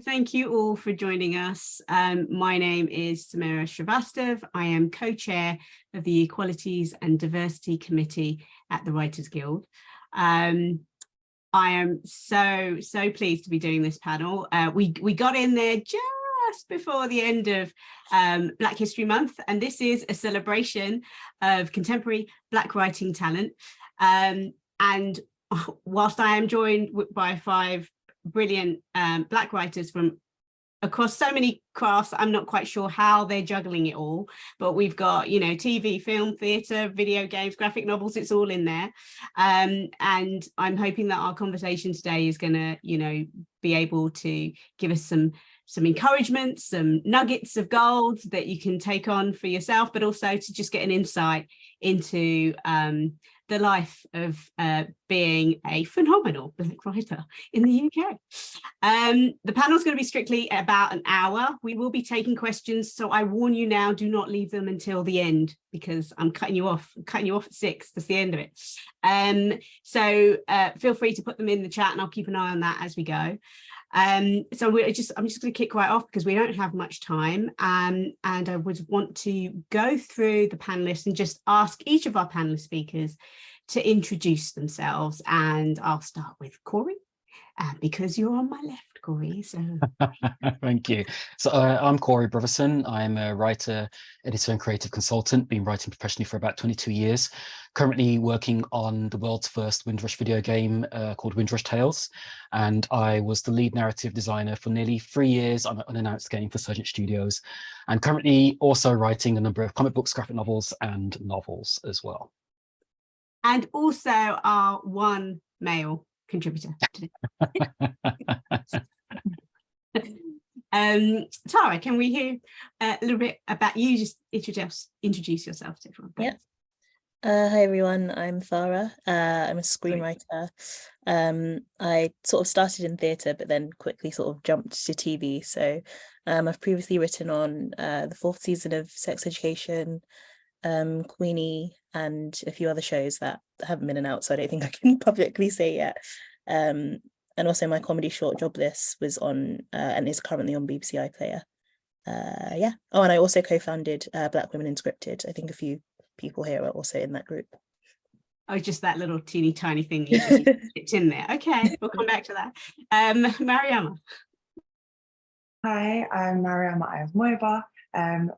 Thank you all for joining us. My name is Samira Shrivastava. I am co-chair of the Equalities and Diversity Committee at the Writers Guild. I am so pleased to be doing this panel. We got in there just before the end of Black History Month, and this is a celebration of contemporary Black writing talent. And whilst I am joined by 5 brilliant Black writers from across so many crafts, I'm not quite sure how they're juggling it all, but we've got, you know, TV, film, theatre, video games, graphic novels, it's all in there. And I'm hoping that our conversation today is going to, you know, be able to give us some encouragement, some nuggets of gold that you can take on for yourself, but also to just get an insight into the life of being a phenomenal Black writer in the UK. The panel is going to be strictly about an hour. We will be taking questions, so I warn you now, do not leave them until the end, because I'm cutting you off at 6. That's the end of it. So feel free to put them in the chat and I'll keep an eye on that as we go. So I'm just going to kick right off because we don't have much time, and I would want to go through the panelists and just ask each of our panelist speakers to introduce themselves, and I'll start with Corey because you're on my left, Corey. So thank you. So I'm Corey Brotherson. I'm a writer, editor and creative consultant, been writing professionally for about 22 years. Currently working on the world's first Windrush video game called Windrush Tales. And I was the lead narrative designer for nearly 3 years on an unannounced game for Surgent Studios. And currently also writing a number of comic books, graphic novels, and novels as well. And also our one male contributor today. Tara, can we hear a little bit about you? Just introduce yourself to everyone. Yeah. Hi everyone, I'm Thara. I'm a screenwriter. I sort of started in theatre but then quickly sort of jumped to TV. So I've previously written on the 4th season of Sex Education, Queenie, and a few other shows that haven't been announced, so I don't think I can publicly say yet. And also my comedy short Jobless was on and is currently on BBC iPlayer. Yeah. Oh, and I also co-founded Black Women in Scripted. I think a few people here are also in that group. Oh, just that little teeny tiny thing you just tipped in there. Okay, we'll come back to that. Mariama. Hi, I'm Mariama Ives-Moiba.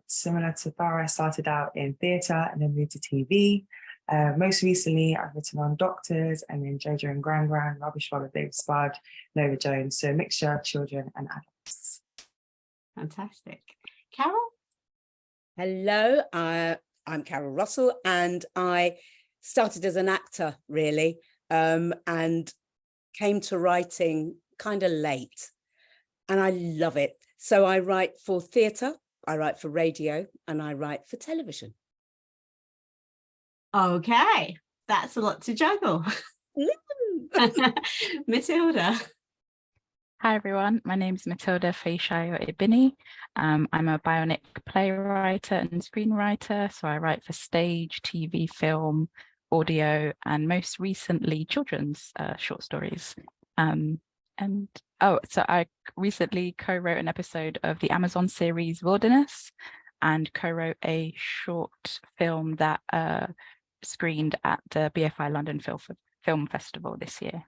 Similar to Farah, I started out in theatre and then moved to TV. Most recently, I've written on Doctors and then Jojo and Gran Gran, Rubbish Father, David Spud, Nova Jones, so a mixture of children and adults. Fantastic. Carol? Hello, I'm Carol Russell, and I started as an actor, really, and came to writing kind of late, and I love it. So I write for theatre, I write for radio, and I write for television. Okay, that's a lot to juggle. Matilda. Hi everyone, my name is Matilda Feyiṣayọ Ibini. I'm a bionic playwright and screenwriter, so I write for stage, TV, film, audio, and most recently children's short stories. So I recently co-wrote an episode of the Amazon series Wilderness and co-wrote a short film that screened at the BFI London Film Festival this year.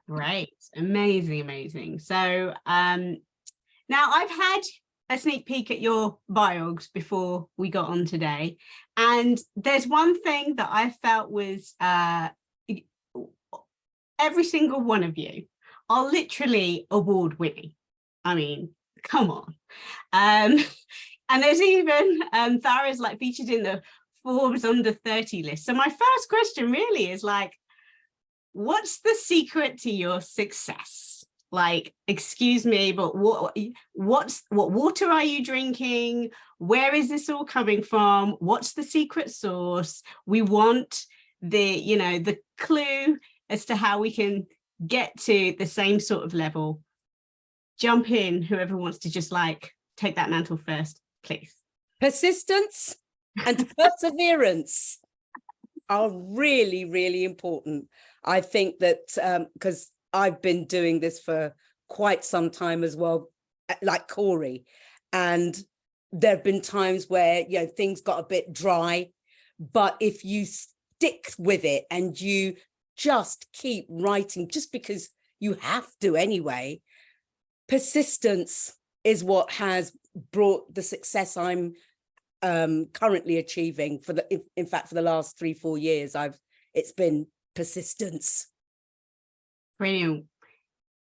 Great, amazing. So now I've had a sneak peek at your biogs before we got on today, and there's one thing that I felt was every single one of you are literally award-winning. I mean, come on. And there's even Thara's like featured in the Forbes under 30 list. So my first question really is like, what's the secret to your success? Like, excuse me, but what water are you drinking? Where is this all coming from? What's the secret sauce? We want the clue as to how we can get to the same sort of level. Jump in, whoever wants to just like take that mantle first, please. Persistence and perseverance are really, really important. I think that because I've been doing this for quite some time as well, like Corey. And there have been times where, you know, things got a bit dry, but if you stick with it and you just keep writing, just because you have to anyway, persistence is what has brought the success I'm currently achieving. In fact, for the last 3-4 years, it's been persistence. Brilliant.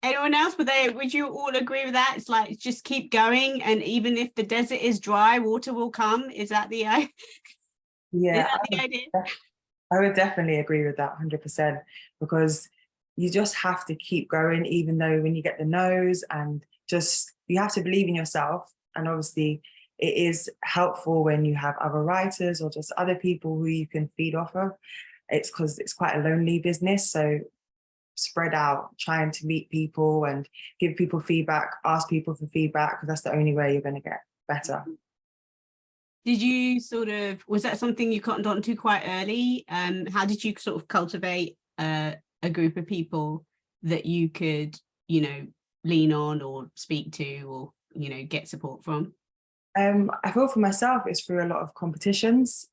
Anyone else? Would you all agree with that? It's like, just keep going, and even if the desert is dry, water will come. Is that the idea? I would definitely agree with that 100%, because you just have to keep going, even though when you get the no's, and just, you have to believe in yourself. And obviously it is helpful when you have other writers or just other people who you can feed off of. It's because it's quite a lonely business. So spread out, trying to meet people and give people feedback, ask people for feedback, because that's the only way you're going to get better. Did you was that something you cottoned on to quite early? How did you sort of cultivate a group of people that you could, you know, lean on or speak to, or, you know, get support from? I feel for myself, it's through a lot of competitions.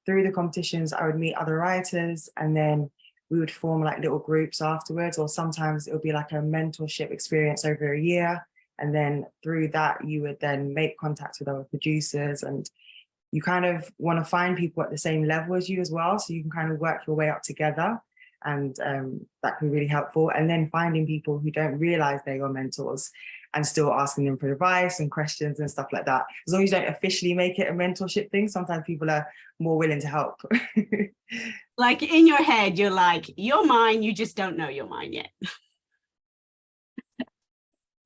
Through the competitions, I would meet other writers, and then we would form like little groups afterwards, or sometimes it would be like a mentorship experience over a year. And then through that, you would then make contact with other producers, and you kind of want to find people at the same level as you as well. So you can kind of work your way up together, and that can be really helpful. And then finding people who don't realize they're your mentors and still asking them for advice and questions and stuff like that. As long as you don't officially make it a mentorship thing, sometimes people are more willing to help. Like in your head, you're like, you're mine, you just don't know you're mine yet.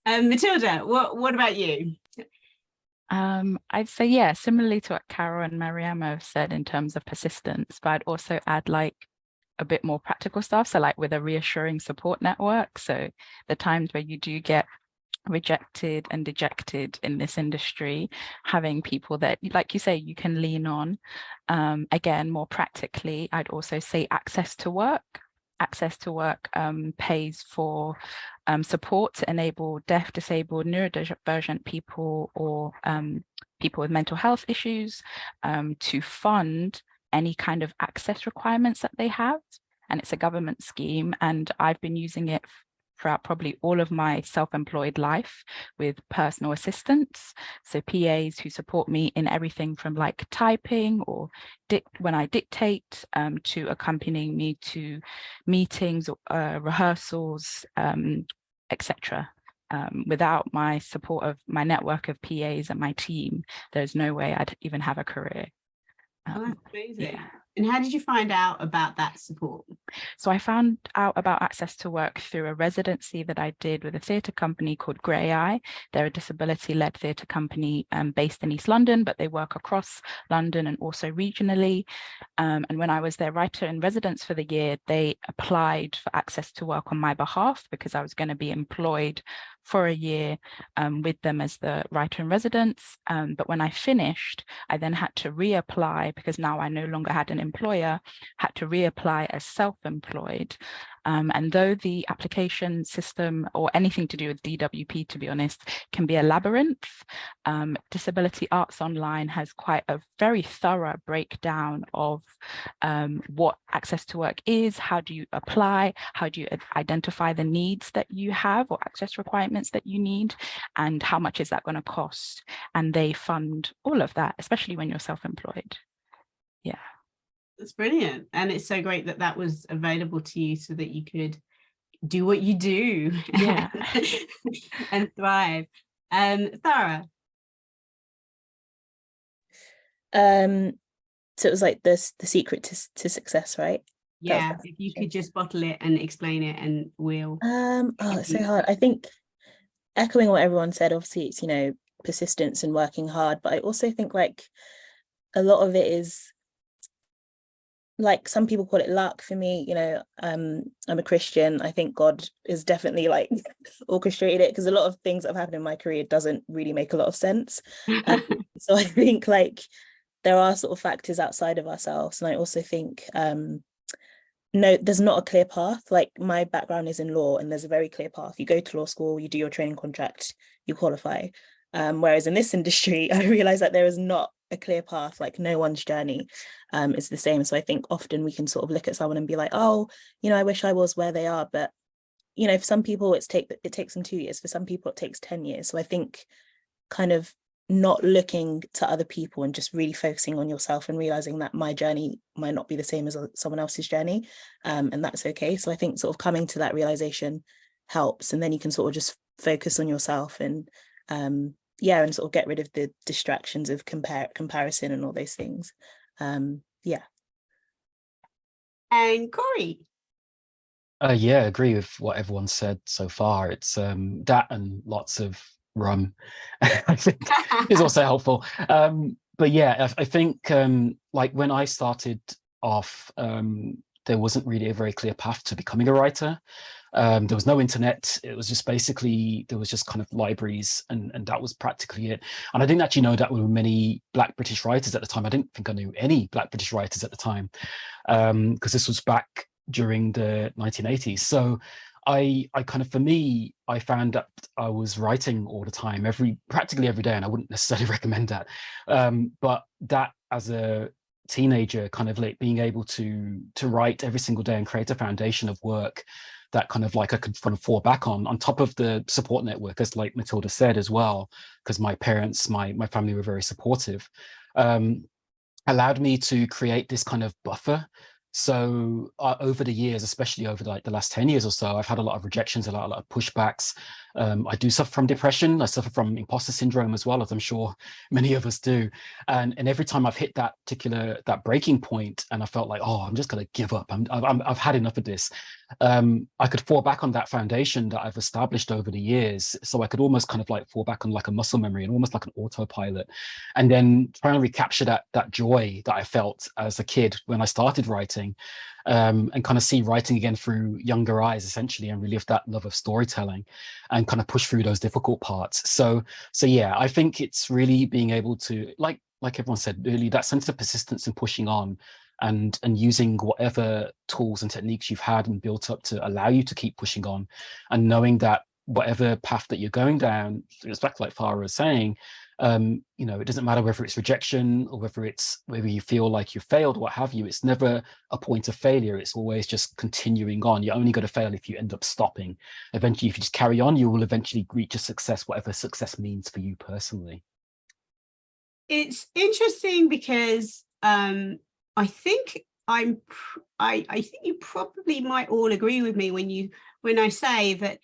Matilda, what about you? I'd say, yeah, similarly to what Carol and Mariama have said in terms of persistence, but I'd also add like a bit more practical stuff. So like with a reassuring support network. So the times where you do get rejected and dejected in this industry, having people that, like you say, you can lean on. Again, more practically, I'd also say access to work. Access to work pays for support to enable deaf, disabled, neurodivergent people, or people with mental health issues to fund any kind of access requirements that they have. And it's a government scheme, and I've been using it throughout probably all of my self-employed life with personal assistants. So PAs who support me in everything from like typing or when I dictate to accompanying me to meetings, rehearsals, etc. Without my support of my network of PAs and my team, there's no way I'd even have a career. Oh, that's amazing. Yeah. And how did you find out about that support? So I found out about access to work through a residency that I did with a theatre company called Grey Eye. They're a disability-led theatre company based in East London, but they work across London and also regionally. And when I was their writer in residence for the year, they applied for access to work on my behalf because I was going to be employed for a year with them as the writer in residence. But when I finished, I then had to reapply because now I no longer had an employer, had to reapply as self-employed. And though the application system or anything to do with DWP, to be honest, can be a labyrinth, Disability Arts Online has quite a very thorough breakdown of what access to work is, how do you apply, how do you identify the needs that you have or access requirements that you need, and how much is that going to cost. And they fund all of that, especially when you're self-employed. Yeah. That's brilliant. And it's so great that that was available to you so that you could do what you do, yeah. and thrive. Thara? So it was like the secret to success, right? Yeah, if you could just bottle it and explain it, and we'll... it's so hard. I think echoing what everyone said, obviously it's, you know, persistence and working hard, but I also think like a lot of it is, like, some people call it luck. For me, you know, I'm a Christian. I think God is definitely like orchestrated it, because a lot of things that have happened in my career doesn't really make a lot of sense. So I think like there are sort of factors outside of ourselves. And I also think no, there's not a clear path. Like my background is in law and there's a very clear path. You go to law school, you do your training contract, you qualify. Whereas in this industry, I realized that there is not a clear path, like no one's journey is the same. So I think often we can sort of look at someone and be like, oh, you know, I wish I was where they are. But, you know, for some people it takes them 2 years. For some people it takes 10 years. So I think kind of not looking to other people and just really focusing on yourself and realizing that my journey might not be the same as someone else's journey, and that's okay. So I think sort of coming to that realization helps, and then you can sort of just focus on yourself and yeah, and sort of get rid of the distractions of comparison and all those things. Yeah. And Corey? Yeah, I agree with what everyone said so far. It's that and lots of rum, I think, is also helpful. But yeah, I think like when I started off, there wasn't really a very clear path to becoming a writer. There was no internet. It was just basically, there was just kind of libraries, and that was practically it. And I didn't actually know that there were many Black British writers at the time. I didn't think I knew any Black British writers at the time, because this was back during the 1980s. So I kind of, for me, I found that I was writing all the time, practically every day, and I wouldn't necessarily recommend that. But that as a teenager, kind of like being able to write every single day and create a foundation of work that kind of like I could kind of fall back on top of the support network, as like Matilda said as well, because my parents, my family were very supportive, allowed me to create this kind of buffer. So over the years, especially over like the last 10 years or so, I've had a lot of rejections, a lot of pushbacks. I do suffer from depression. I suffer from imposter syndrome as well, as I'm sure many of us do. And every time I've hit that breaking point, and I felt like, oh, I'm just going to give up. I've had enough of this. I could fall back on that foundation that I've established over the years. So I could almost kind of like fall back on like a muscle memory and almost like an autopilot, and then try and recapture that joy that I felt as a kid when I started writing, and kind of see writing again through younger eyes, essentially, and relive that love of storytelling and kind of push through those difficult parts. So yeah, I think it's really being able to, like everyone said earlier, that sense of persistence and pushing on, and using whatever tools and techniques you've had and built up to allow you to keep pushing on, and knowing that whatever path that you're going down, it's back like Farah was saying, you know, it doesn't matter whether it's rejection or whether you feel like you failed, what have you. It's never a point of failure. It's always just continuing on. You're only going to fail if you end up stopping. Eventually, if you just carry on, you will eventually reach a success, whatever success means for you personally. It's interesting because I think I think you probably might all agree with me when I say that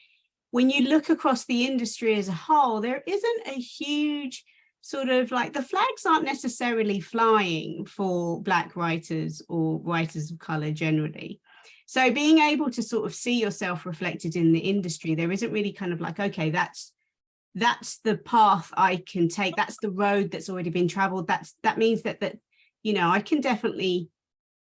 when you look across the industry as a whole, there isn't a huge sort of like, the flags aren't necessarily flying for Black writers or writers of color generally. So being able to sort of see yourself reflected in the industry, there isn't really kind of like, okay, that's the path I can take. That's the road that's already been traveled. That means that you know, I can definitely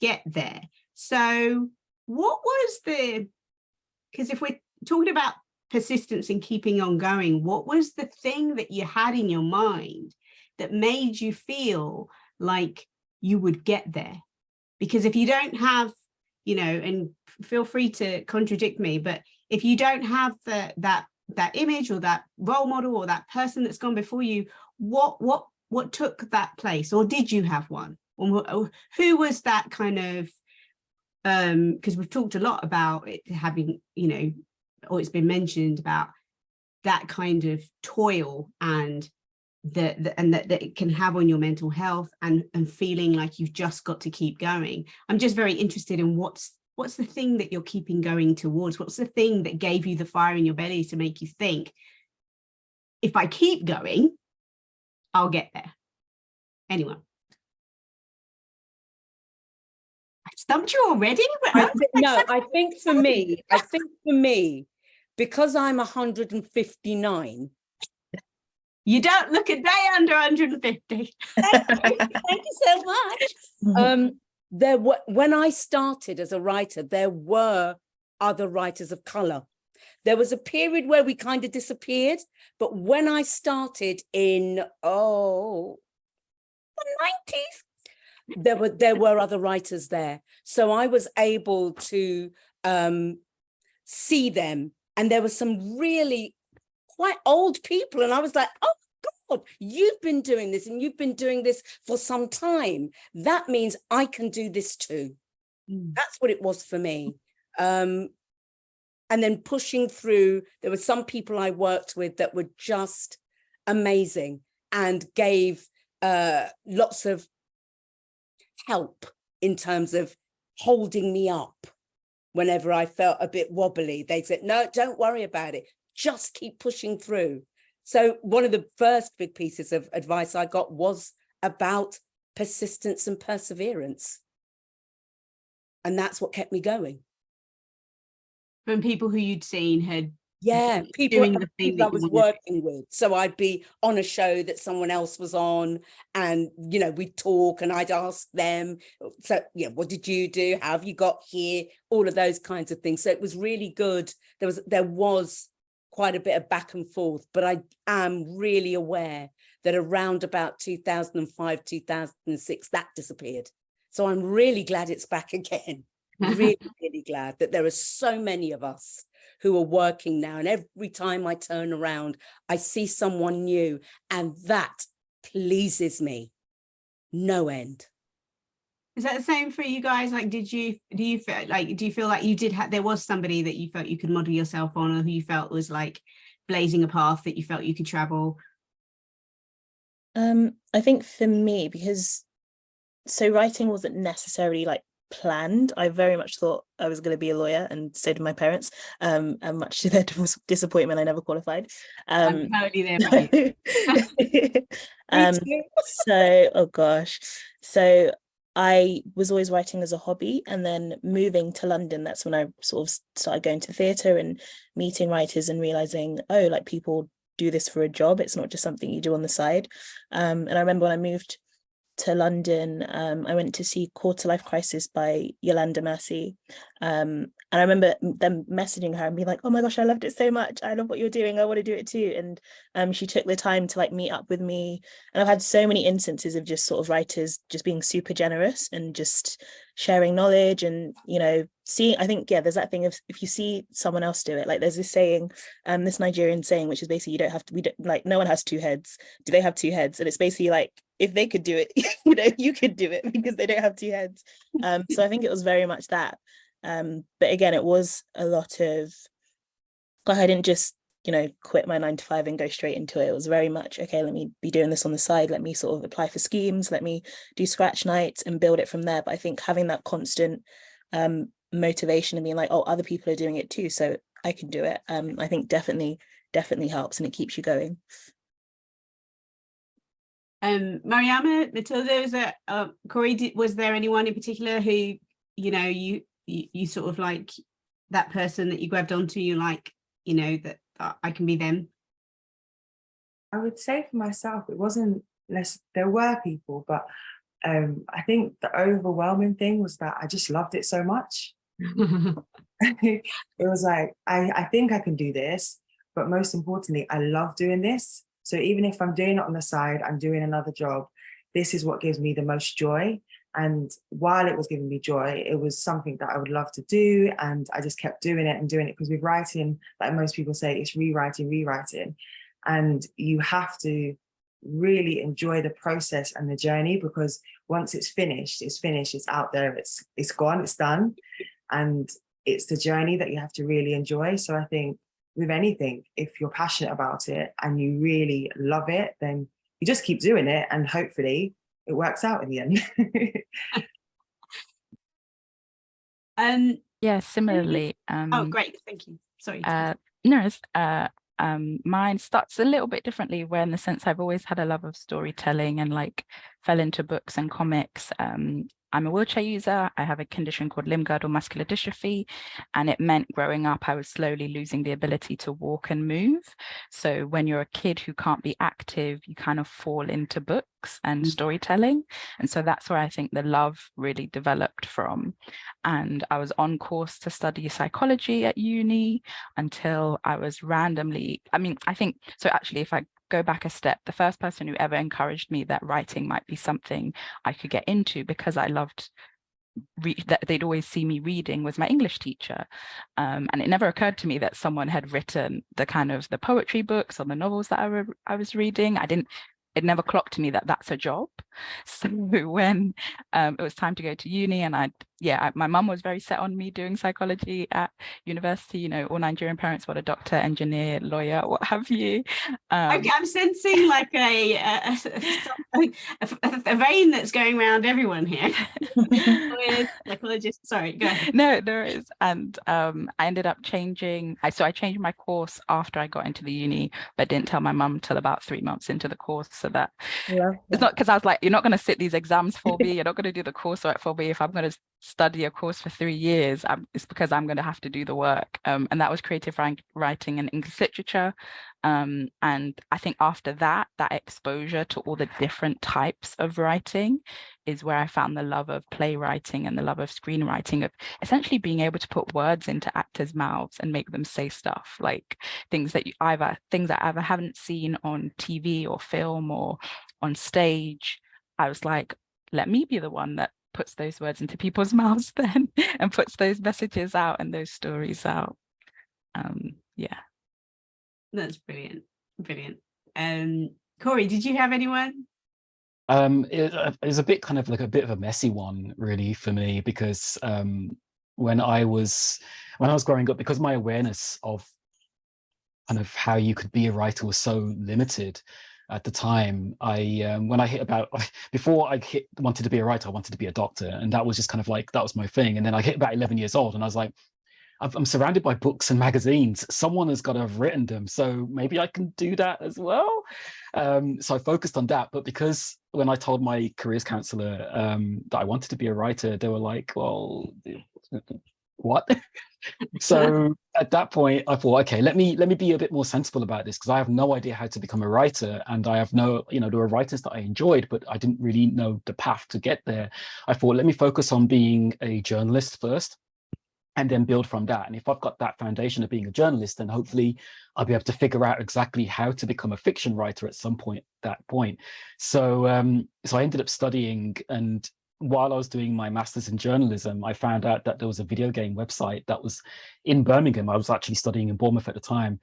get there. So what was because if we're talking about persistence and keeping on going, what was the thing that you had in your mind that made you feel like you would get there? Because if you don't have, you know, and feel free to contradict me, but if you don't have that image or that role model or that person that's gone before you, what took that place? Or did you have one? Or who was that kind of, because we've talked a lot about it having, you know, or it's been mentioned about that kind of toil and that it can have on your mental health, and feeling like you've just got to keep going. I'm just very interested in what's the thing that you're keeping going towards? What's the thing that gave you the fire in your belly to make you think, if I keep going, I'll get there? Anyone? I stumped you already? I think for me, because I'm 159. You don't look a day under 150. Thank you so much. When I started as a writer, there were other writers of color. There was a period where we kind of disappeared, but when I started in the 90s, there were other writers there. So I was able to see them, and there were some really quite old people, and I was like, oh God, you've been doing this, and you've been doing this for some time. That means I can do this too. That's what it was for me. And then pushing through, there were some people I worked with that were just amazing and gave lots of help in terms of holding me up whenever I felt a bit wobbly. They said, no, don't worry about it. Just keep pushing through. So one of the first big pieces of advice I got was about persistence and perseverance. And that's what kept me going. From people who you'd seen had people doing the thing that I was working with. So I'd be on a show that someone else was on, and we'd talk, and I'd ask them, so what did you do? How have you got here? All of those kinds of things. So it was really good. There was quite a bit of back and forth, but I am really aware that around about 2005, 2006, that disappeared. So I'm really glad it's back again. Really, really glad that there are so many of us who are working now. And every time I turn around, I see someone new, and that pleases me no end. Is that the same for you guys? Like, do you feel like you did there was somebody that you felt you could model yourself on, or who you felt was like blazing a path that you felt you could travel? I think for me, because writing wasn't necessarily like planned. I very much thought I was going to be a lawyer, and so did my parents, and much to their disappointment, I never qualified. I'm totally there for you. So I was always writing as a hobby, and then moving to London, that's when I sort of started going to theatre and meeting writers and realizing, oh, like people do this for a job, it's not just something you do on the side. And I remember when I moved to London, I went to see Quarter Life Crisis by Yolanda Massey, and I remember them messaging her and being like, oh my gosh, I loved it so much, I love what you're doing, I want to do it too. And she took the time to like meet up with me, and I've had so many instances of just sort of writers just being super generous and just sharing knowledge, and seeing, I think, there's that thing of, if you see someone else do it, like there's this saying, this Nigerian saying, which is basically, no one has two heads, do they have two heads? And it's basically like, if they could do it, you could do it, because they don't have two heads. So I think it was very much that. But again, it was a lot of, like, I didn't just, quit my 9 to 5 and go straight into it. It was very much, okay, let me be doing this on the side. Let me sort of apply for schemes. Let me do scratch nights and build it from there. But I think having that constant motivation and being like, oh, other people are doing it too, so I can do it. I think definitely helps, and it keeps you going. Mariama, Matilda, Corey, was there anyone in particular who you sort of like, that person that you grabbed onto, you like, that I can be them? I would say for myself, it wasn't less, there were people, but I think the overwhelming thing was that I just loved it so much. It was like, I think I can do this, but most importantly, I love doing this. So even if I'm doing it on the side, I'm doing another job, this is what gives me the most joy. And while it was giving me joy, it was something that I would love to do. And I just kept doing it, because with writing, like most people say, it's rewriting. And you have to really enjoy the process and the journey, because once it's finished, it's out there, it's gone, it's done. And it's the journey that you have to really enjoy. So I think with anything, if you're passionate about it and you really love it, then you just keep doing it, and hopefully it works out in the end. Yeah, similarly. Oh, great, thank you. Sorry. Mine starts a little bit differently, where in the sense I've always had a love of storytelling and like fell into books and comics. I'm a wheelchair user. I have a condition called limb girdle muscular dystrophy, and it meant growing up I was slowly losing the ability to walk and move. So when you're a kid who can't be active, you kind of fall into books and storytelling. And so that's where I think the love really developed from. And I was on course to study psychology at uni until I was randomly, I think, so actually if I go back a step, the first person who ever encouraged me that writing might be something I could get into, because I loved that they'd always see me reading, was my English teacher. And it never occurred to me that someone had written the poetry books or the novels that I was reading. It never clocked to me that that's a job. So when it was time to go to uni, and my mum was very set on me doing psychology at university. You know, all Nigerian parents want a doctor, engineer, lawyer, what have you. I'm sensing like a vein that's going around everyone here. Lawyers, psychologists. Sorry, go ahead. No, there is. And I ended up changing. I changed my course after I got into the uni, but didn't tell my mum till about 3 months into the course. So that it's not because I was like, you're not going to sit these exams for me. You're not going to do the coursework for me. If I'm going to study a course for 3 years, it's because I'm going to have to do the work. And that was creative writing and English literature. And I think after that exposure to all the different types of writing is where I found the love of playwriting and the love of screenwriting, of essentially being able to put words into actors' mouths and make them say stuff, like things that I either haven't seen on TV or film or on stage. I was like, let me be the one that puts those words into people's mouths then, and puts those messages out and those stories out. Yeah. That's brilliant. Corey, did you have anyone? It was a bit kind of like a bit of a messy one, really, for me, because when I was growing up, because my awareness of kind of how you could be a writer was so limited at the time, when I hit about, before I wanted to be a writer, I wanted to be a doctor, and that was just kind of like, that was my thing. And then I hit about 11 years old, and I was like, I'm surrounded by books and magazines. Someone has got to have written them, so maybe I can do that as well. So I focused on that. But because when I told my careers counselor that I wanted to be a writer, they were like, well, what? So at that point, I thought, okay, let me be a bit more sensible about this, because I have no idea how to become a writer, and I have no, there were writers that I enjoyed, but I didn't really know the path to get there. I thought, let me focus on being a journalist first, and then build from that. And if I've got that foundation of being a journalist, then hopefully I'll be able to figure out exactly how to become a fiction writer at some point, So I ended up studying, and while I was doing my master's in journalism, I found out that there was a video game website that was in Birmingham. I was actually studying in Bournemouth at the time,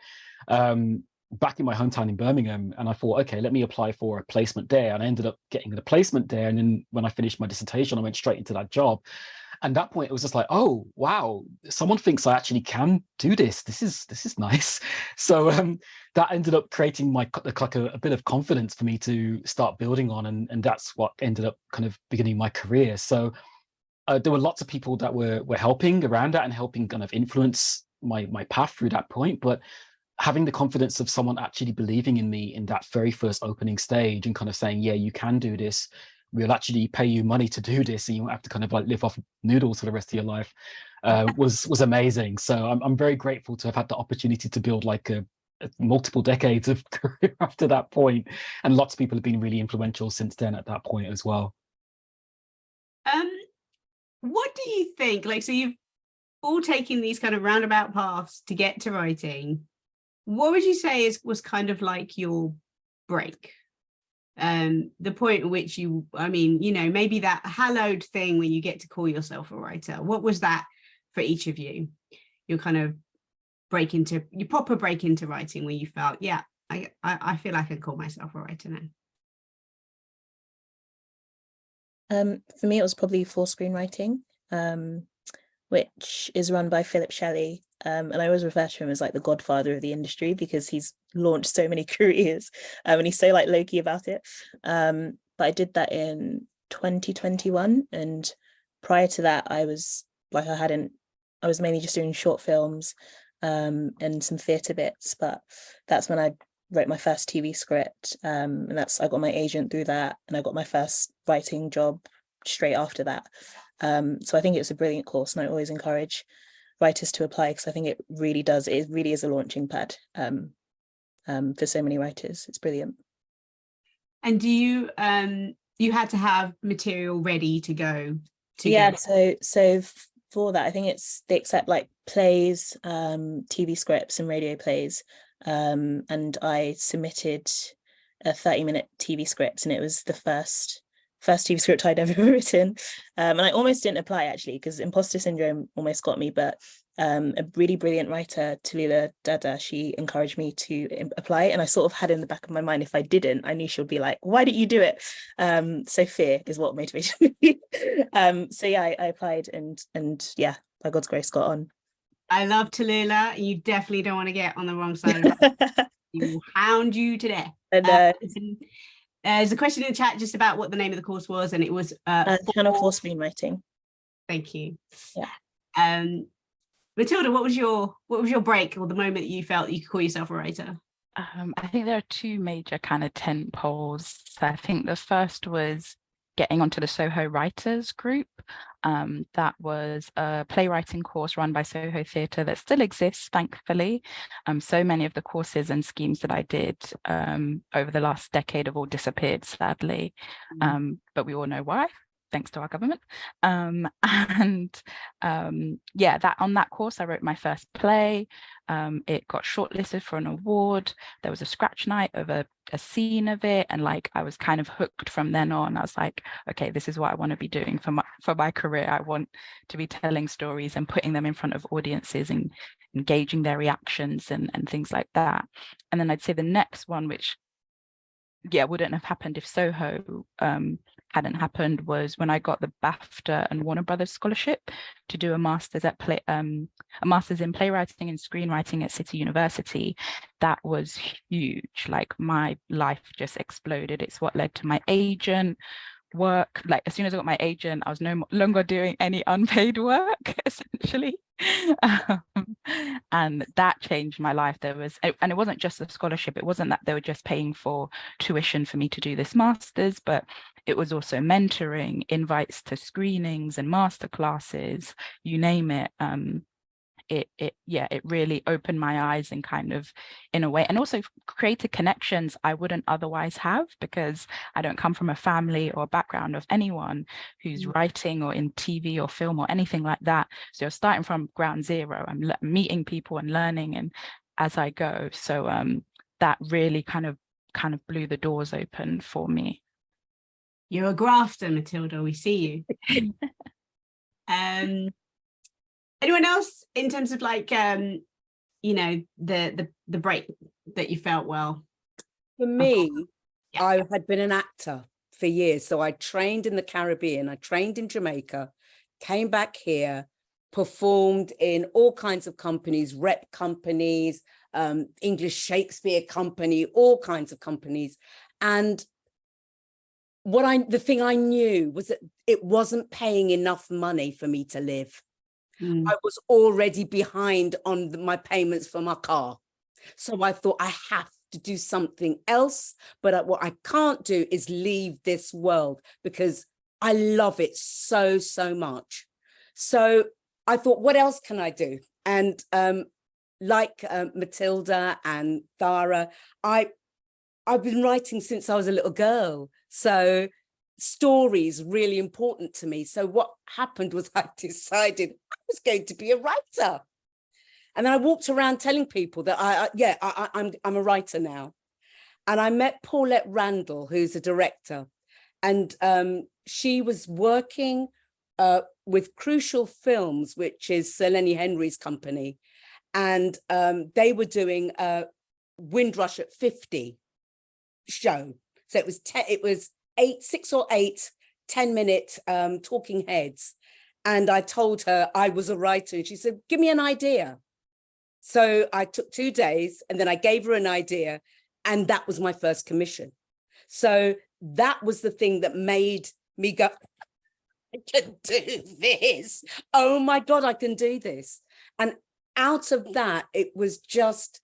back in my hometown in Birmingham. And I thought, okay, let me apply for a placement there. And I ended up getting a placement there. And then when I finished my dissertation, I went straight into that job. And at that point, it was just like, oh, wow, someone thinks I actually can do this. This is nice. So that ended up creating like a bit of confidence for me to start building on. And that's what ended up kind of beginning my career. So there were lots of people that were helping around that and helping kind of influence my path through that point. But having the confidence of someone actually believing in me in that very first opening stage and kind of saying, yeah, you can do this. We'll actually pay you money to do this, and you won't have to kind of like live off noodles for the rest of your life, was amazing. So I'm very grateful to have had the opportunity to build like a multiple decades of career after that point. And lots of people have been really influential since then at that point as well. What do you think? Like, so you've all taken these kind of roundabout paths to get to writing. What would you say was kind of like your break? The point at which maybe that hallowed thing when you get to call yourself a writer. What was that for each of you? Your kind of proper break into writing, where you felt, yeah, I feel I can call myself a writer now. For me, it was probably For Screenwriting, which is run by Philip Shelley. And I always refer to him as like the godfather of the industry, because he's launched so many careers, and he's so like low-key about it. But I did that in 2021, and prior to that, I was mainly just doing short films and some theatre bits. But that's when I wrote my first TV script, and I got my agent through that, and I got my first writing job straight after that. So I think it's a brilliant course, and I always encourage writers to apply, because I think it really is a launching pad for so many writers. It's brilliant. And do you had to have material ready to go? So for that, I think they accept like plays, TV scripts and radio plays. and I submitted a 30-minute TV script, and it was the first TV script I'd ever written. And I almost didn't apply, actually, because imposter syndrome almost got me, but a really brilliant writer, Tallulah Dada, she encouraged me to apply, and I sort of had in the back of my mind, if I didn't, I knew she would be like, why didn't you do it? So fear is what motivated me. So yeah, I applied, and yeah, by God's grace, got on. I love Tallulah. You definitely don't want to get on the wrong side of that. He will hound you to death. And there's a question in the chat just about what the name of the course was, and it was Channel 4 screenwriting. Thank you. Yeah. Matilda, what was your break, or the moment that you felt you could call yourself a writer? I think there are two major kind of tent poles. So I think the first was getting onto the Soho Writers group. That was a playwriting course run by Soho Theatre that still exists, thankfully. So many of the courses and schemes that I did over the last decade have all disappeared, sadly. But we all know why, thanks to our government. Yeah, that on that course, I wrote my first play. It got shortlisted for an award. There was a scratch night of a scene of it, and like I was kind of hooked from then on. I was like, okay, this is what I want to be doing for my career. I want to be telling stories and putting them in front of audiences and engaging their reactions and things like that. And then I'd say the next one, which wouldn't have happened if Soho hadn't happened, was when I got the BAFTA and Warner Brothers scholarship to do a master's in playwriting and screenwriting at City University. That was huge. Like, my life just exploded. It's what led to my agent work. Like, as soon as I got my agent, I was no longer doing any unpaid work, essentially. And that changed my life. And it wasn't just the scholarship. It wasn't that they were just paying for tuition for me to do this master's, but it was also mentoring, invites to screenings and master classes, you name it. It really opened my eyes and kind of, in a way, and also created connections I wouldn't otherwise have, because I don't come from a family or background of anyone who's writing or in TV or film or anything like that. So you're starting from ground zero. I'm meeting people and learning, and as I go. So that really kind of blew the doors open for me. You're a grafter, Matilda. We see you. Anyone else, in terms of like, the break that you felt well? For me, I had been an actor for years. So I trained in the Caribbean, I trained in Jamaica, came back here, performed in all kinds of companies, rep companies, English Shakespeare Company, all kinds of companies. And the thing I knew was that it wasn't paying enough money for me to live. I was already behind on my payments for my car. So I thought, I have to do something else. But what I can't do is leave this world, because I love it so, so much. So I thought, what else can I do? And like Matilda and Thara, I've been writing since I was a little girl. So stories really important to me. So what happened was I decided I was going to be a writer. And then I walked around telling people that I'm a writer now. And I met Paulette Randall, who's a director, and she was working with Crucial Films, which is Sir Lenny Henry's company. And they were doing a Windrush at 50 show. So it was 6 or 8 10-minute talking heads. And I told her I was a writer, and she said, give me an idea. So I took 2 days, and then I gave her an idea, and that was my first commission. So that was the thing that made me go, I can do this. Oh my God, I can do this. And out of that, it was just,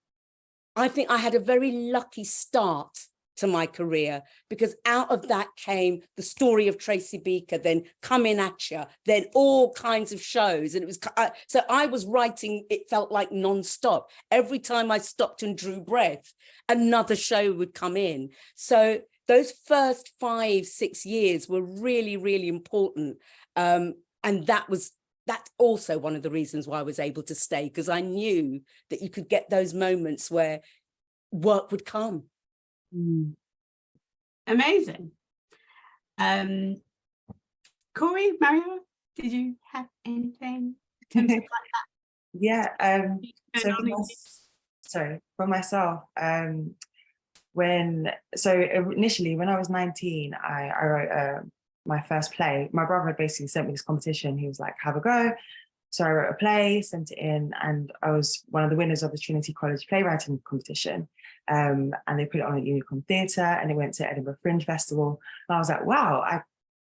I think I had a very lucky start to my career, because out of that came The Story of Tracy Beaker, then Coming At Ya, then all kinds of shows. And it was, so I was writing, it felt like nonstop. Every time I stopped and drew breath, another show would come in. So those first 5-6 years were really, really important. And that's also one of the reasons why I was able to stay, because I knew that you could get those moments where work would come. Amazing. Corey, Mariama, did you have anything in terms of like that? Yeah. So for myself, initially when I was 19, I wrote my first play. My brother basically sent me this competition. He was like, have a go. So I wrote a play, sent it in, and I was one of the winners of the Trinity College playwriting competition. And they put it on at Unicorn Theatre, and it went to Edinburgh Fringe Festival. And I was like, wow,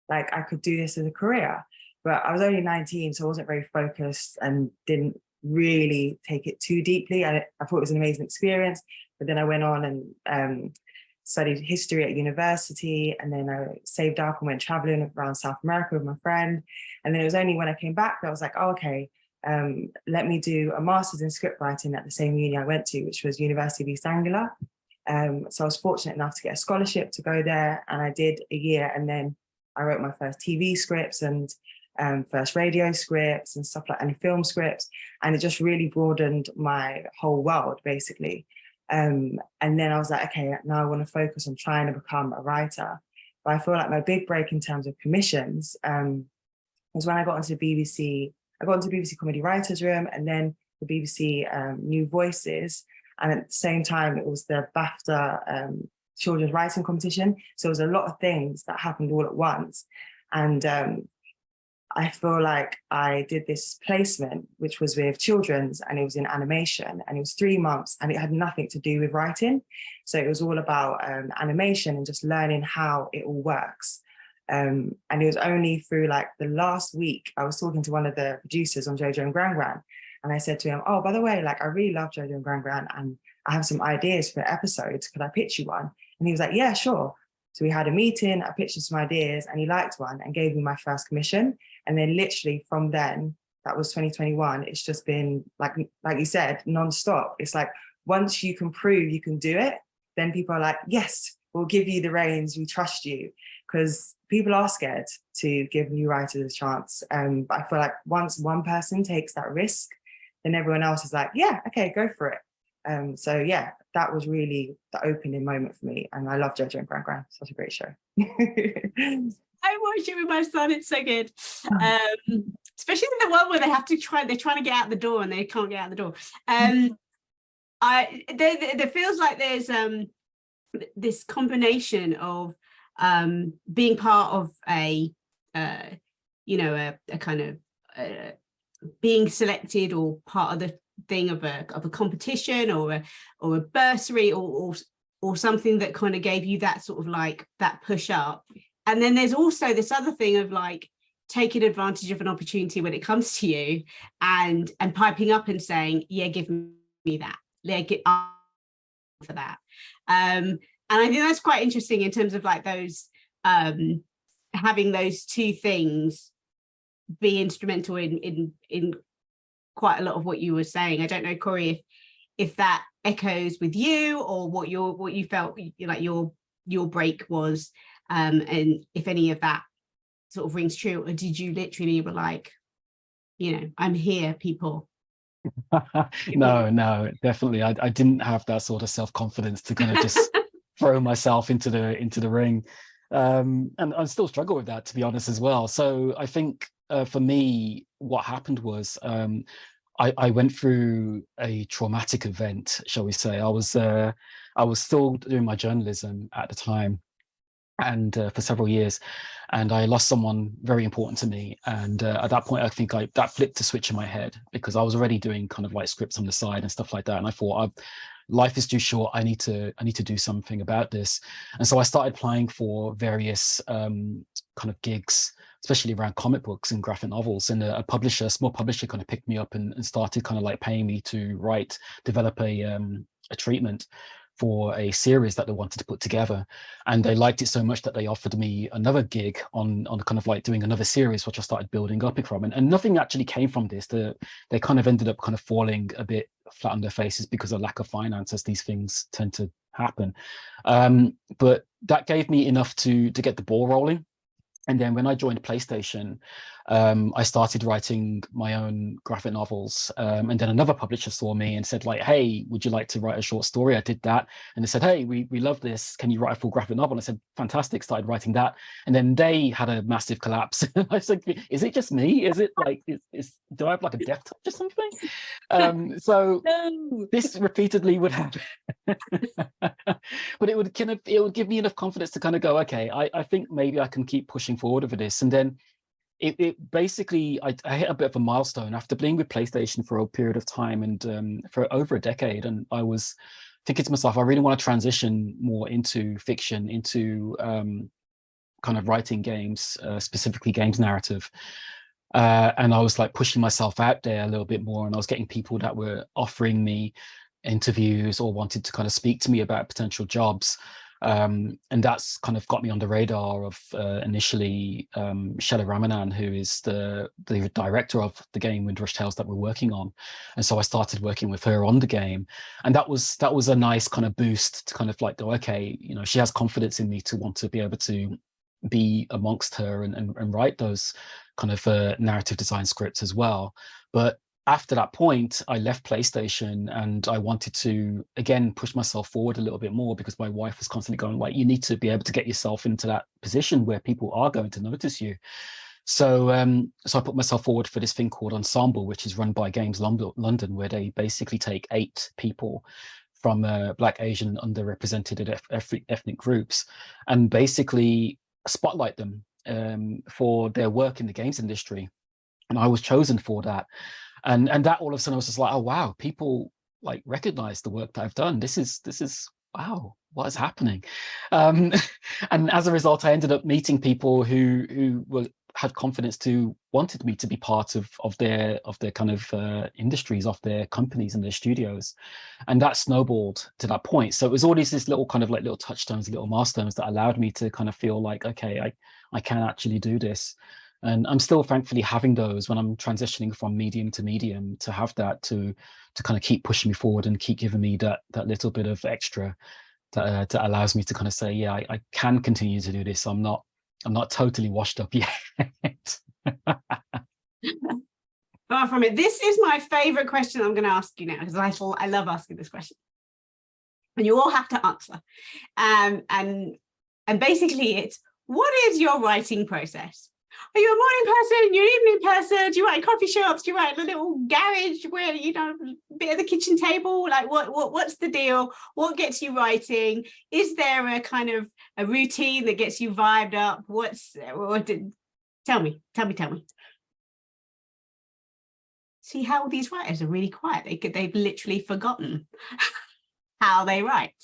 I could do this as a career. But I was only 19, so I wasn't very focused and didn't really take it too deeply. I thought it was an amazing experience, but then I went on and studied history at university, and then I saved up and went traveling around South America with my friend. And then it was only when I came back that I was like, oh, okay, let me do a master's in script writing at the same uni I went to, which was University of East Anglia. So I was fortunate enough to get a scholarship to go there, and I did a year, and then I wrote my first TV scripts and first radio scripts and stuff like, and film scripts, and it just really broadened my whole world basically. And then I was like, okay, now I want to focus on trying to become a writer. But I feel like my big break in terms of commissions was when I got into BBC. I got into BBC Comedy Writers Room, and then the BBC New Voices, and at the same time it was the BAFTA children's writing competition. So it was a lot of things that happened all at once. And I feel like I did this placement, which was with children's, and it was in animation, and it was 3 months, and it had nothing to do with writing. So it was all about animation and just learning how it all works. And it was only through like the last week, I was talking to one of the producers on Jojo and Gran Gran, and I said to him, oh, by the way, like I really love Jojo and Gran Gran, and I have some ideas for episodes. Could I pitch you one? And he was like, yeah, sure. So we had a meeting, I pitched him some ideas, and he liked one and gave me my first commission. And then literally from then, that was 2021, it's just been like you said, nonstop. It's like, once you can prove you can do it, then people are like, yes, we'll give you the reins, we trust you. Because people are scared to give new writers a chance. But I feel like once one person takes that risk, then everyone else is like, yeah, okay, go for it. So yeah, that was really the opening moment for me. And I love Jojo and Gran Gran, such a great show. I watch it with my son, it's so good. Especially in the one where they're trying to get out the door and they can't get out the door. There feels like there's this combination of being part of a kind of being selected or part of the thing of a competition or a bursary or something that kind of gave you that sort of like that push up. And then there's also this other thing of like taking advantage of an opportunity when it comes to you and piping up and saying, yeah, give me that. Yeah, get up for that. And I think that's quite interesting in terms of like those having those two things be instrumental in quite a lot of what you were saying. I don't know, Corey, if that echoes with you or what you felt like your break was. And if any of that sort of rings true, or did you literally were like, I'm here, people? No, definitely. I didn't have that sort of self-confidence to kind of just throw myself into the ring. And I still struggle with that, to be honest, as well. So I think for me, what happened was I went through a traumatic event, shall we say. I was still doing my journalism at the time, and for several years, and I lost someone very important to me. And at that point, I think that flipped a switch in my head, because I was already doing kind of like scripts on the side and stuff like that. And I thought, life is too short. I need to do something about this. And so I started applying for various kind of gigs, especially around comic books and graphic novels. And a small publisher kind of picked me up and started kind of like paying me to develop a treatment for a series that they wanted to put together. And they liked it so much that they offered me another gig on kind of like doing another series, which I started building up from. And nothing actually came from this. They kind of ended up kind of falling a bit flat on their faces because of lack of finance, as these things tend to happen. But that gave me enough to get the ball rolling. And then when I joined PlayStation, I started writing my own graphic novels, and then another publisher saw me and said like, hey, would you like to write a short story? I did that, and they said, hey, we love this, can you write a full graphic novel? And I said, fantastic. Started writing that, and then they had a massive collapse. I was like, is it just me? Is it like, do I have like a death touch or something? So No. this repeatedly would happen. But it would give me enough confidence to kind of go, okay, I think maybe I can keep pushing forward with this. And then it basically, I hit a bit of a milestone after being with PlayStation for a period of time, and for over a decade. And I was thinking to myself, I really want to transition more into fiction, into kind of writing games, specifically games narrative. And I was like pushing myself out there a little bit more, and I was getting people that were offering me interviews or wanted to kind of speak to me about potential jobs. And that's kind of got me on the radar of initially Shella Ramanan, who is the director of the game Windrush Tales that we're working on. And so I started working with her on the game, and that was a nice kind of boost to kind of like go, okay, you know, she has confidence in me to want to be able to be amongst her and write those kind of narrative design scripts as well. But after that point, I left PlayStation, and I wanted to, again, push myself forward a little bit more, because my wife was constantly going like, you need to be able to get yourself into that position where people are going to notice you. So so I put myself forward for this thing called Ensemble, which is run by Games London, where they basically take 8 people from Black, Asian, underrepresented ethnic groups, and basically spotlight them for their work in the games industry. And I was chosen for that. And that all of a sudden I was just like, oh wow, people like recognize the work that I've done. This is wow, what is happening? And as a result, I ended up meeting people who had confidence to wanted me to be part of their kind of industries, of their companies and their studios. And that snowballed to that point. So it was all these little kind of like little touchstones, little milestones that allowed me to kind of feel like, okay, I can actually do this. And I'm still thankfully having those when I'm transitioning from medium to medium, to have that to kind of keep pushing me forward and keep giving me that little bit of extra that allows me to kind of say, yeah, I can continue to do this. I'm not totally washed up yet. Far from it. This is my favorite question I'm going to ask you now, because I love asking this question, and you all have to answer. And basically, it's, what is your writing process? Are you a morning person? You're an evening person? Do you write in coffee shops? Do you write in a little garage where, you know, a bit of the kitchen table? Like what's the deal? What gets you writing? Is there a kind of a routine that gets you vibed up? Tell me. See how these writers are really quiet. They've literally forgotten how they write.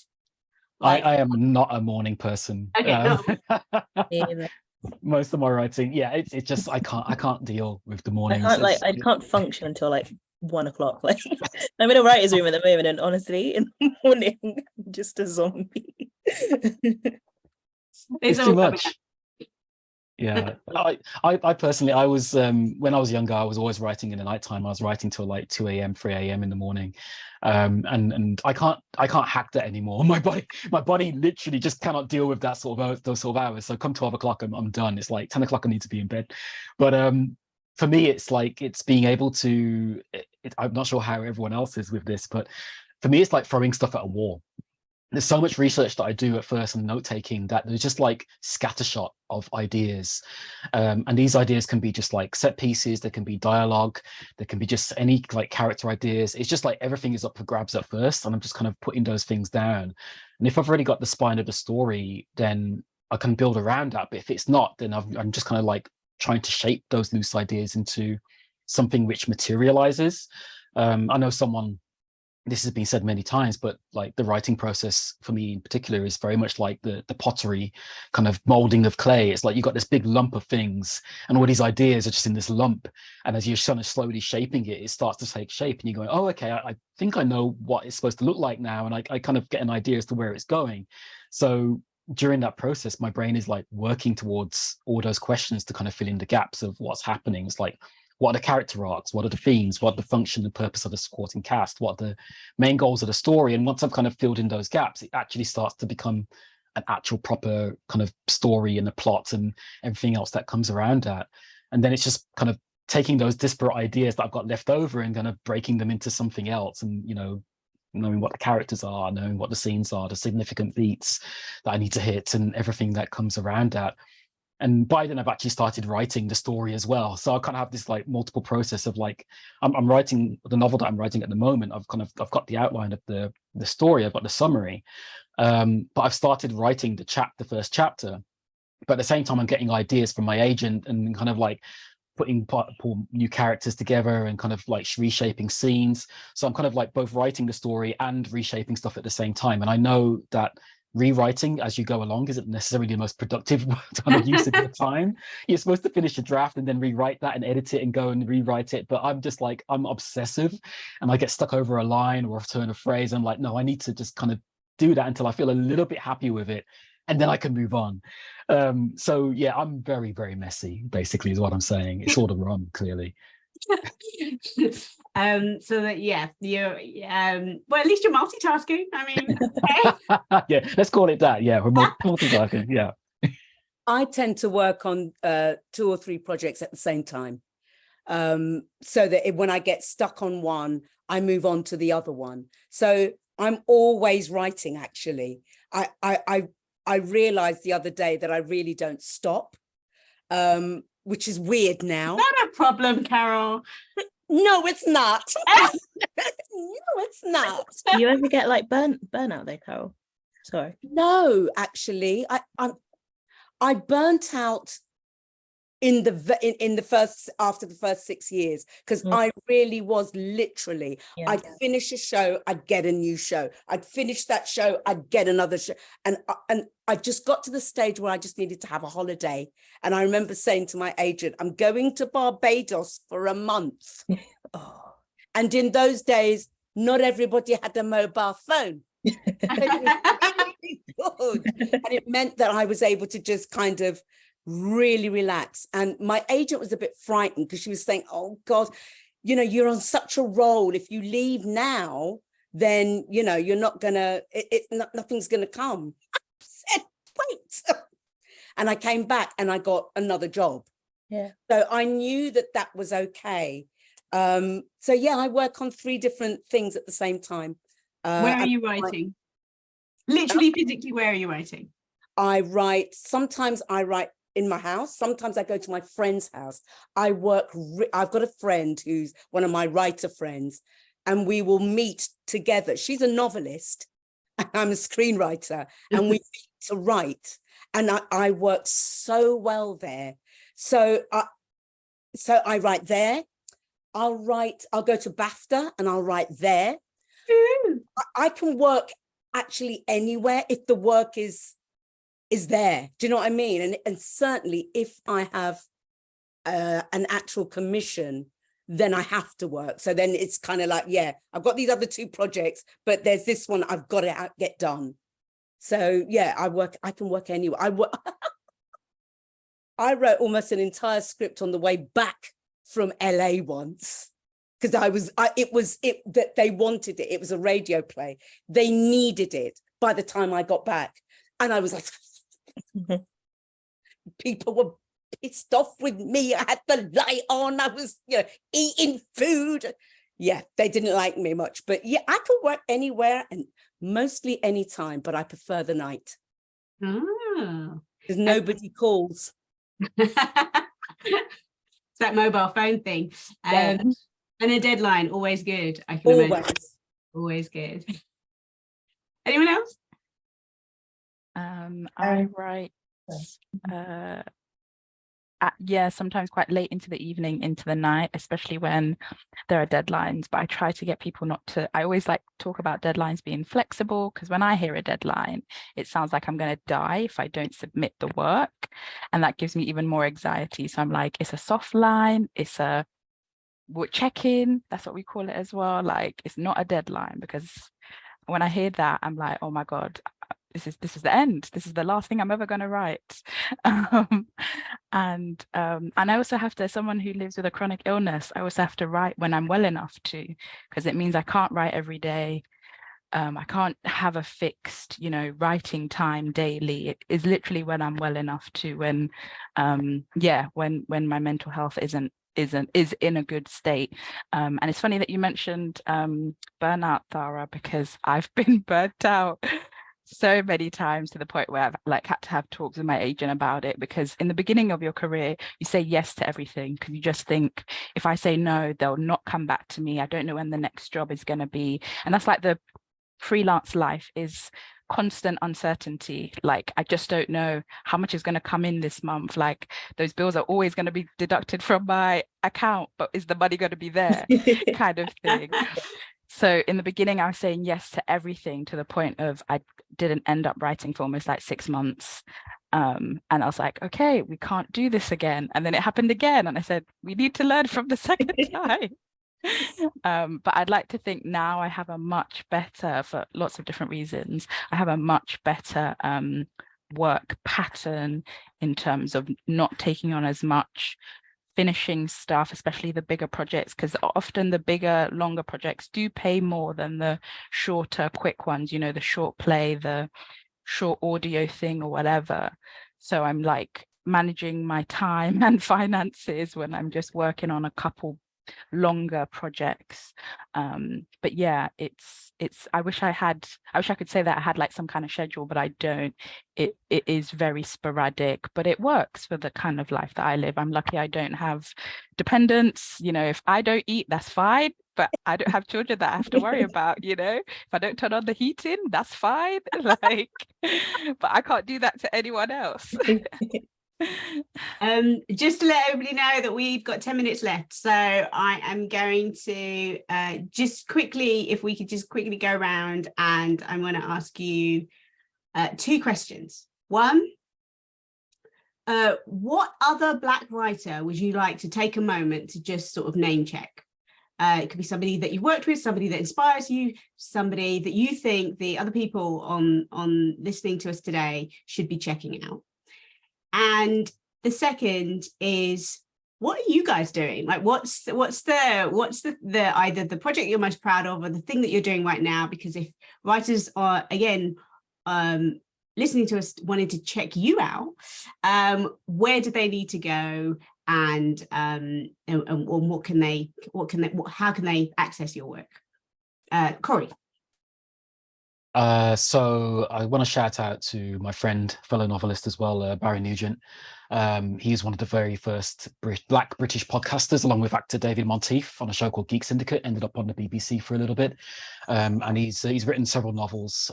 Like, I am not a morning person. Okay, Most of my writing, yeah, it's just I can't deal with the mornings. I can't function until like 1 o'clock. Like I'm in a writer's room at the moment, and honestly, in the morning, I'm just a zombie. It's too much. Yeah, I personally, I was when I was younger, I was always writing in the nighttime. I was writing till like 2 a.m., 3 a.m. in the morning, and I can't hack that anymore. My body literally just cannot deal with that those sort of hours. So come 12 o'clock, I'm done. It's like 10 o'clock, I need to be in bed. But for me, it's like it's being able to. I'm not sure how everyone else is with this, but for me, it's like throwing stuff at a wall. There's so much research that I do at first and note taking that there's just like scattershot of ideas. And these ideas can be just like set pieces, there can be dialogue, there can be just any like character ideas. It's just like everything is up for grabs at first, and I'm just kind of putting those things down. And if I've already got the spine of the story, then I can build around that. But if it's not, then I'm just kind of like trying to shape those loose ideas into something which materializes. I know this has been said many times, but like the writing process for me in particular is very much like the pottery kind of molding of clay. It's like you've got this big lump of things, and all these ideas are just in this lump. And as you're kind of slowly shaping it, it starts to take shape, and you're going, oh, okay, I think I know what it's supposed to look like now. And I kind of get an idea as to where it's going. So during that process, my brain is like working towards all those questions to kind of fill in the gaps of what's happening. It's like, what are the character arcs? What are the themes? What are the function and purpose of the supporting cast? What are the main goals of the story? And once I've kind of filled in those gaps, it actually starts to become an actual proper kind of story and a plot and everything else that comes around that. And then it's just kind of taking those disparate ideas that I've got left over and kind of breaking them into something else, and knowing what the characters are, knowing what the scenes are, the significant beats that I need to hit, and everything that comes around that. And by then I've actually started writing the story as well. So I kind of have this like multiple process of like, I'm writing the novel that I'm writing at the moment. I've got the outline of the story, I've got the summary, but I've started writing the first chapter. But at the same time, I'm getting ideas from my agent and kind of like putting new characters together and kind of like reshaping scenes. So I'm kind of like both writing the story and reshaping stuff at the same time. And I know that rewriting as you go along isn't necessarily the most productive kind of use of your time. You're supposed to finish a draft and then rewrite that and edit it and go and rewrite it. But I'm just like, I'm obsessive, and I get stuck over a line or a turn of phrase. I'm like, no, I need to just kind of do that until I feel a little bit happy with it, and then I can move on. So yeah, I'm very, very messy, basically, is what I'm saying. It's all the rum, clearly. So that, yeah, you're well, at least you're multitasking. I mean, okay. Yeah, let's call it that. Yeah, we're multitasking. Yeah. I tend to work on 2 or 3 projects at the same time, so that when I get stuck on one, I move on to the other one. So I'm always writing. Actually, I realized the other day that I really don't stop, which is weird now. Not a problem, Carol. No, it's not. No, it's not. Do you ever get like burnout though, Carol? Sorry. No, actually, I burnt out in the first, after the first 6 years, because I really was literally, I'd finish a show, I'd get a new show, I'd finish that show, I'd get another show, and I just got to the stage where I just needed to have a holiday. And I remember saying to my agent, I'm going to Barbados for a month. Oh. And in those days, not everybody had a mobile phone. Really good. And it meant that I was able to just kind of really relax. And my agent was a bit frightened because she was saying, oh God, you're on such a roll. If you leave now, then, you're not gonna, nothing's gonna come. I said, wait. And I came back and I got another job. Yeah. So I knew that was okay. So yeah, I work on 3 different things at the same time. Where are you writing? Literally, physically, where are you writing? Sometimes I write in my house. Sometimes I go to my friend's house. I've got a friend who's one of my writer friends, and we will meet together. She's a novelist, and I'm a screenwriter, and we meet to write. And I work so well there. So I write there. I'll go to BAFTA and I'll write there. I can work actually anywhere if the work is there. Do you know what I mean? And certainly if I have an actual commission, then I have to work. So then it's kind of like, yeah, I've got these other 2 projects, but there's this one I've got to get done. So yeah, I can work anywhere. I wrote almost an entire script on the way back from LA once, because that they wanted it. It was a radio play. They needed it by the time I got back. And I was like, people were pissed off with me. I had the light on. I was, eating food. Yeah, they didn't like me much. But yeah, I can work anywhere and mostly anytime, but I prefer the night. Oh. Because nobody calls. It's that mobile phone thing. Yeah. And a deadline, always good. I can imagine. Always good. Anyone else? I write sometimes quite late into the evening, into the night, especially when there are deadlines. But I try to get people not to, I always like to talk about deadlines being flexible, because when I hear a deadline, it sounds like I'm going to die if I don't submit the work. And that gives me even more anxiety. So I'm like, it's a soft line, it's a check-in, that's what we call it as well. Like, it's not a deadline, because when I hear that, I'm like, oh my God, this is the end. This is the last thing I'm ever going to write. And I also have to, as someone who lives with a chronic illness, I also have to write when I'm well enough to, because it means I can't write every day. I can't have a fixed, writing time daily. It is literally when I'm well enough to, when my mental health is in a good state. And it's funny that you mentioned burnout, Thara, because I've been burnt out so many times to the point where I've had to have talks with my agent about it, because in the beginning of your career, you say yes to everything because you just think, if I say no, they'll not come back to me. I don't know when the next job is going to be. And that's like the freelance life, is constant uncertainty. Like, I just don't know how much is going to come in this month. Like, those bills are always going to be deducted from my account, but is the money going to be there? Kind of thing. So in the beginning, I was saying yes to everything, to the point of I didn't end up writing for almost like 6 months. And I was like, okay, we can't do this again. And then it happened again. And I said, we need to learn from the second time. But I'd like to think now I have a much better, for lots of different reasons, I have a much better work pattern in terms of not taking on as much, finishing stuff, especially the bigger projects, because often the bigger, longer projects do pay more than the shorter, quick ones, the short play, the short audio thing or whatever. So I'm like managing my time and finances when I'm just working on a couple longer projects. But yeah, it's I wish I could say that I had like some kind of schedule, but I don't. It is very sporadic, but it works for the kind of life that I live. I'm lucky I don't have dependents. If I don't eat, that's fine, but I don't have children that I have to worry about. If I don't turn on the heating, that's fine. Like, but I can't do that to anyone else. Just to let everybody know that we've got 10 minutes left, so I am going to just quickly, if we could just quickly go around, and I'm going to ask you 2 questions. One, what other Black writer would you like to take a moment to just sort of name check? It could be somebody that you've worked with, somebody that inspires you, somebody that you think the other people on listening to us today should be checking out. And the second is, what are you guys doing? Like, what's the either the project you're most proud of, or the thing that you're doing right now? Because if writers are, again, listening to us, wanting to check you out, where do they need to go, and how can they access your work? Corey. So I want to shout out to my friend, fellow novelist as well, Barry Nugent. He is one of the very first Black British podcasters, along with actor David Monteith, on a show called Geek Syndicate, ended up on the BBC for a little bit. And he's written several novels.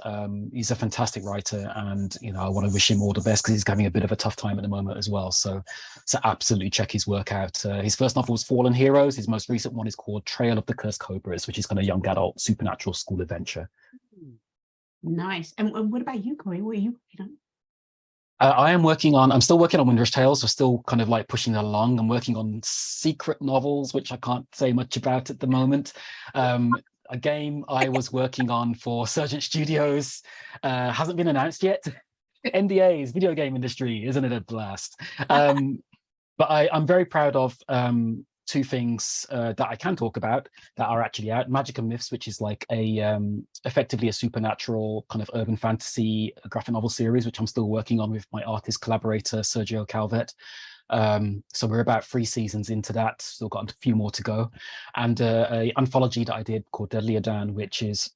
He's a fantastic writer, and I want to wish him all the best, because he's having a bit of a tough time at the moment as well. So absolutely check his work out. His first novel was Fallen Heroes. His most recent one is called Trail of the Cursed Cobras, which is kind of young adult supernatural school adventure. Nice. And what about you, Corey? What are you working on? I'm still working on Windrush Tales. We're still kind of like pushing it along. I'm working on secret novels, which I can't say much about at the moment. A game I was working on for Surgent Studios hasn't been announced yet. NDAs, video game industry, isn't it a blast? But I'm very proud of 2 things that I can talk about that are actually out. Magic and Myths, which is like effectively a supernatural kind of urban fantasy graphic novel series, which I'm still working on with my artist collaborator, Sergio Calvet. So we're about 3 seasons into that, still got a few more to go. And an anthology that I did called Deadly Adan, which is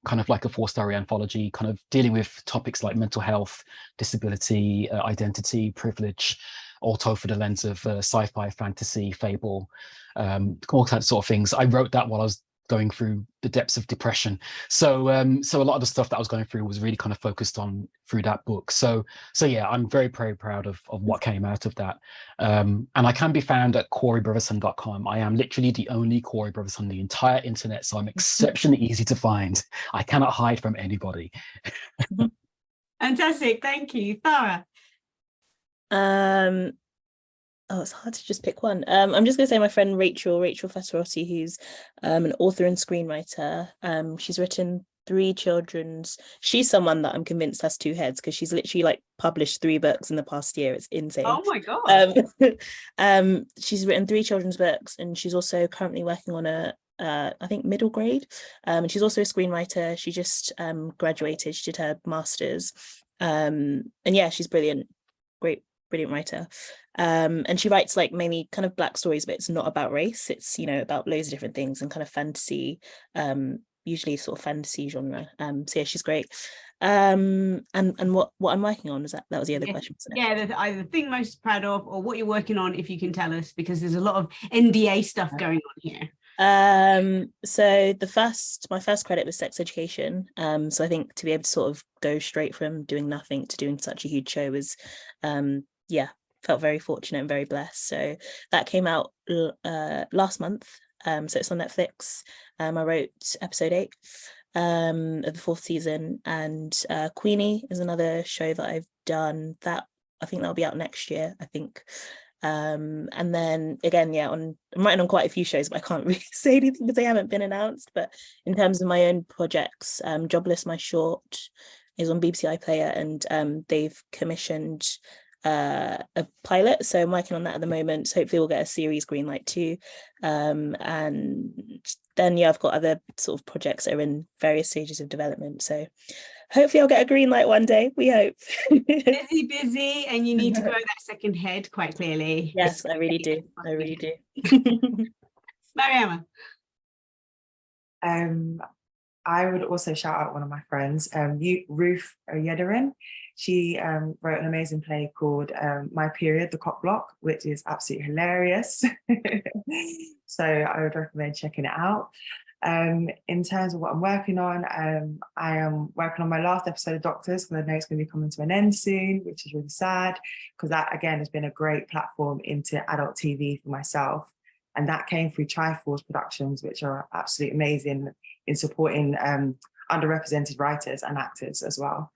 kind of like a 4-story anthology, kind of dealing with topics like mental health, disability, identity, privilege, all told through the lens of sci-fi, fantasy, fable, all kinds of sort of things. I wrote that while I was going through the depths of depression. So a lot of the stuff that I was going through was really kind of focused on through that book. So yeah, I'm very, very proud of what came out of that. And I can be found at CoreyBrotherson.com. I am literally the only Corey Brotherson on the entire internet, so I'm exceptionally easy to find. I cannot hide from anybody. Fantastic. Thank you. Thara. It's hard to just pick one. I'm just going to say my friend Rachel Fatterotti, who's an author and screenwriter. She's written 3 children's. She's someone that I'm convinced has 2 heads, because she's literally like published 3 books in the past year. It's insane. Oh my god. She's written 3 children's books, and she's also currently working on a I think middle grade, and she's also a screenwriter. She just graduated. She did her master's, and yeah, she's brilliant, brilliant writer. And she writes like mainly kind of Black stories, but it's not about race. It's, you know, about loads of different things and kind of fantasy, usually sort of fantasy genre. So yeah, she's great. And what I'm working on, that was the other question, wasn't it? Yeah, either the thing most proud of or what you're working on, if you can tell us, because there's a lot of NDA stuff going on here. So my first credit was sex education. So I think to be able to sort of go straight from doing nothing to doing such a huge show was yeah, felt very fortunate and very blessed. So that came out last month. So it's on Netflix. I wrote episode 8 of the 4th season, and Queenie is another show that I've done that I think that'll be out next year, I think. And then again, yeah, I'm writing on quite a few shows, but I can't really say anything because they haven't been announced. But in terms of my own projects, Jobless, my short, is on BBC iPlayer, and they've commissioned a pilot, so I'm working on that at the moment. So hopefully we'll get a series green light too. And then yeah, I've got other sort of projects that are in various stages of development. So hopefully I'll get a green light one day. We hope. busy, and you need to grow that second head quite clearly. Yes, I really do. I really do. Mariama. I would also shout out one of my friends, Ruth Yedirin. She wrote an amazing play called My Period, The Cock Block, which is absolutely hilarious. So I would recommend checking it out. In terms of what I'm working on, I am working on my last episode of Doctors, because I know it's going to be coming to an end soon, which is really sad, because that, again, has been a great platform into adult TV for myself. And that came through Triforce Productions, which are absolutely amazing in supporting underrepresented writers and actors as well.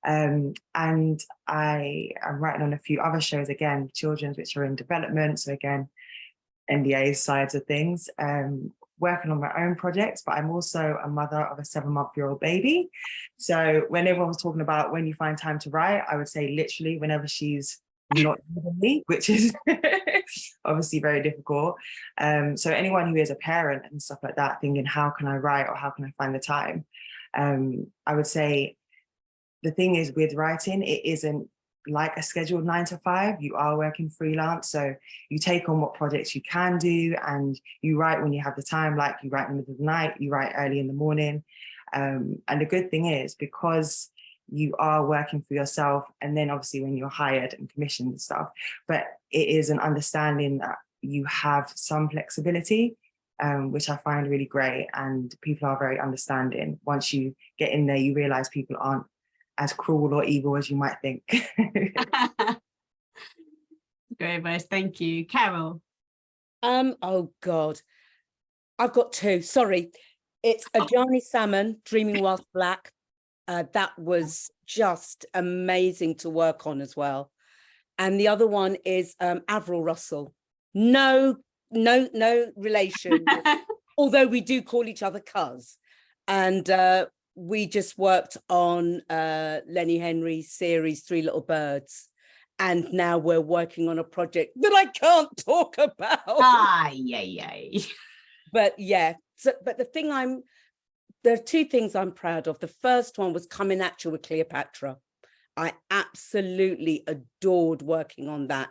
And I am writing on a few other shows, again, children's, which are in development. So again, NDA sides of things, working on my own projects, but I'm also a mother of a 7-month-old baby. So when everyone was talking about when you find time to write, I would say literally whenever she's not with me, which is obviously very difficult. So anyone who is a parent and stuff like that, thinking, how can I write or how can I find the time? I would say the thing is with writing, it isn't like a scheduled 9 to 5. You are working freelance, so you take on what projects you can do, and you write when you have the time. Like, you write in the middle of the night, you write early in the morning. And the good thing is, because you are working for yourself, and then obviously when you're hired and commissioned and stuff, but it is an understanding that you have some flexibility, which I find really great, and people are very understanding. Once you get in there, you realize people aren't as cruel or evil as you might think. Great advice, thank you. Carol. Oh God, I've got 2, sorry. It's Ajani Salmon, Dreaming Whilst Black. That was just amazing to work on as well. And the other one is Avril Russell. No relation, although we do call each other cuz. And we just worked on Lenny Henry's series, 3 Little Birds. And now we're working on a project that I can't talk about. Yay. But yeah, but there are 2 things I'm proud of. The first one was Coming At You with Cleopatra. I absolutely adored working on that.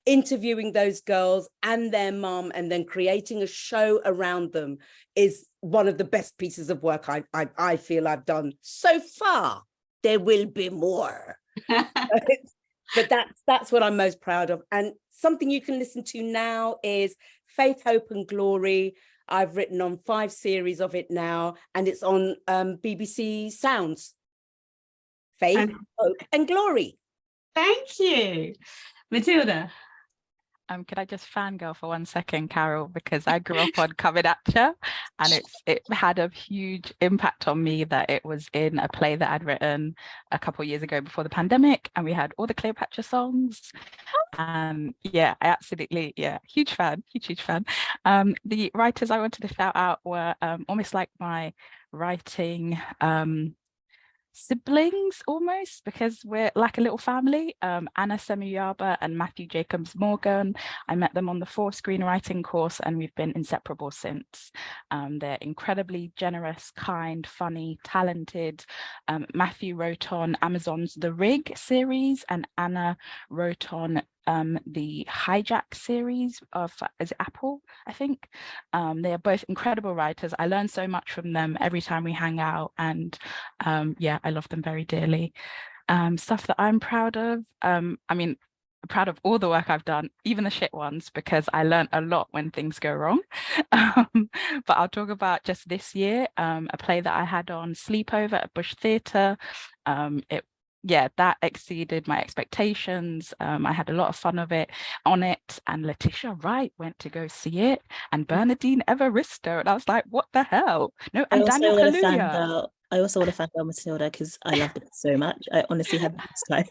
Interviewing those girls and their mom and then creating a show around them is one of the best pieces of work I feel I've done so far. There will be more. But that's what I'm most proud of. And something you can listen to now is Faith, Hope and Glory. I've written on 5 series of it now, and it's on BBC Sounds. Faith, Hope and Glory. Thank you. Matilda. Could I just fangirl for 1 second, Carol, because I grew up on Coming At You, and it had a huge impact on me that it was in a play that I'd written a couple of years ago before the pandemic, and we had all the Cleopatra songs. Yeah, I absolutely, yeah, huge fan. The writers I wanted to shout out were almost like my writing siblings almost, because we're like a little family. Anna Semuyaba and Matthew Jacobs Morgan, I met them on the 4 screenwriting course and we've been inseparable since. They're incredibly generous, kind, funny, talented. Matthew wrote on Amazon's The Rig series and Anna wrote on the Hijack series of, is it Apple, I think. They are both incredible writers. I learn so much from them every time we hang out, and yeah, I love them very dearly. Stuff that I'm proud of, I mean, I'm proud of all the work I've done, even the shit ones, because I learned a lot when things go wrong. But I'll talk about just this year, a play that I had on Sleepover at Bush Theatre. Yeah, that exceeded my expectations. I had a lot of fun on it, and Letitia Wright went to go see it, and Bernadine Evaristo, and I was like, what the hell? No, and Daniel Kaluuya. I also want to thank Matilda because I loved it so much. I honestly had the best time.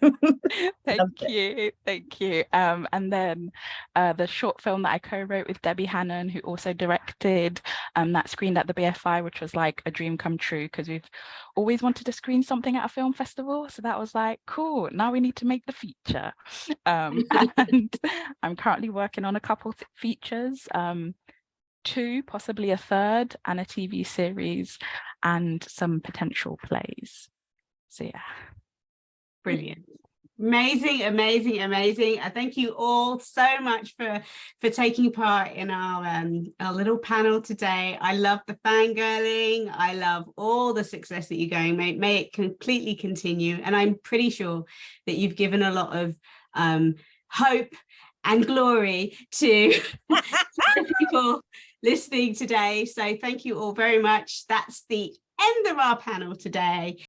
Thank you. And then the short film that I co-wrote with Debbie Hannon, who also directed, that screened at the BFI, which was like a dream come true because we've always wanted to screen something at a film festival. So that was like, cool, now we need to make the feature. And I'm currently working on a couple features, 2, possibly a 3rd, and a TV series and some potential plays. So yeah. Brilliant. Amazing. I thank you all so much for taking part in our little panel today. I love the fangirling. I love all the success that you're going. May it completely continue. And I'm pretty sure that you've given a lot of hope and glory to the people listening today. So thank you all very much. That's the end of our panel today.